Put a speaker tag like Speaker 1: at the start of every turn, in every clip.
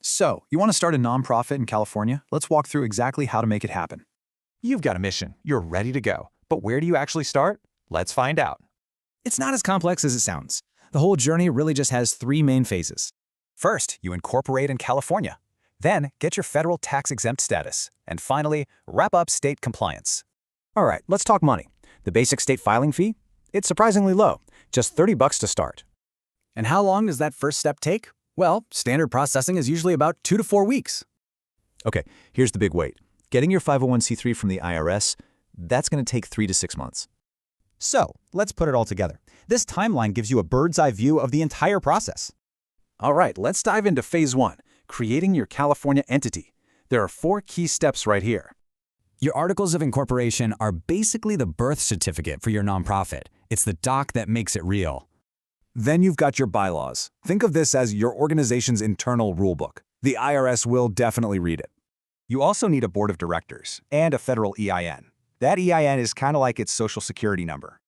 Speaker 1: So, you want to start a nonprofit in California? Let's walk through exactly how to make it happen.
Speaker 2: You've got a mission. You're ready to go. But where do you actually start? Let's find out.
Speaker 3: It's not as complex as it sounds. The whole journey really just has three main phases.
Speaker 4: First, you incorporate in California. Then, get your federal tax-exempt status. And finally, wrap up state compliance.
Speaker 5: All right, let's talk money. The basic state filing fee? It's surprisingly low, just $30 to start.
Speaker 3: And how long does that first step take? Well, standard processing is usually about 2 to 4 weeks.
Speaker 5: Okay, here's the big wait. Getting your 501c3 from the IRS, that's going to take 3 to 6 months.
Speaker 6: So, let's put it all together. This timeline gives you a bird's-eye view of the entire process.
Speaker 1: All right, let's dive into phase 1, creating your California entity. There are 4 key steps right here.
Speaker 3: Your articles of incorporation are basically the birth certificate for your nonprofit. It's the doc that makes it real.
Speaker 7: Then you've got your bylaws. Think of this as your organization's internal rulebook. The IRS will definitely read it.
Speaker 4: You also need a board of directors and a federal EIN. That EIN is kind of like its social security number.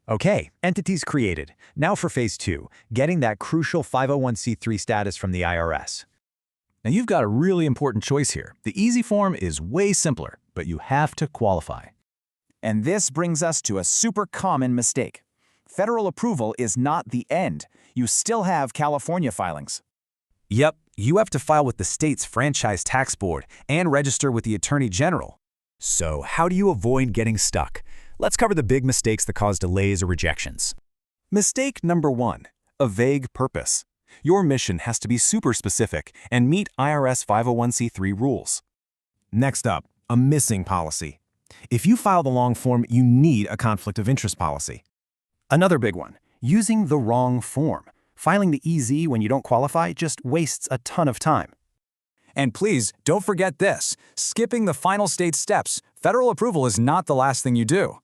Speaker 6: Okay, entities created. Now for phase 2, getting that crucial 501c3 status from the IRS.
Speaker 1: Now you've got a really important choice here. The easy form is way simpler, but you have to qualify.
Speaker 8: And this brings us to a super common mistake. Federal approval is not the end. You still have California filings.
Speaker 4: Yep, you have to file with the state's franchise tax board and register with the Attorney General.
Speaker 5: So how do you avoid getting stuck? Let's cover the big mistakes that cause delays or rejections.
Speaker 7: Mistake number 1, a vague purpose. Your mission has to be super specific and meet IRS 501c3 rules. Next up, a missing policy. If you file the long form, you need a conflict of interest policy. Another big one, using the wrong form. Filing the EZ when you don't qualify just wastes a ton of time.
Speaker 1: And please, don't forget this. Skipping the final state steps. Federal approval is not the last thing you do.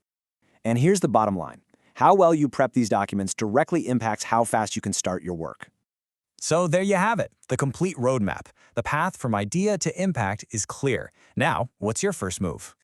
Speaker 5: And here's the bottom line. How well you prep these documents directly impacts how fast you can start your work.
Speaker 4: So there you have it, the complete roadmap. The path from idea to impact is clear. Now, what's your first move?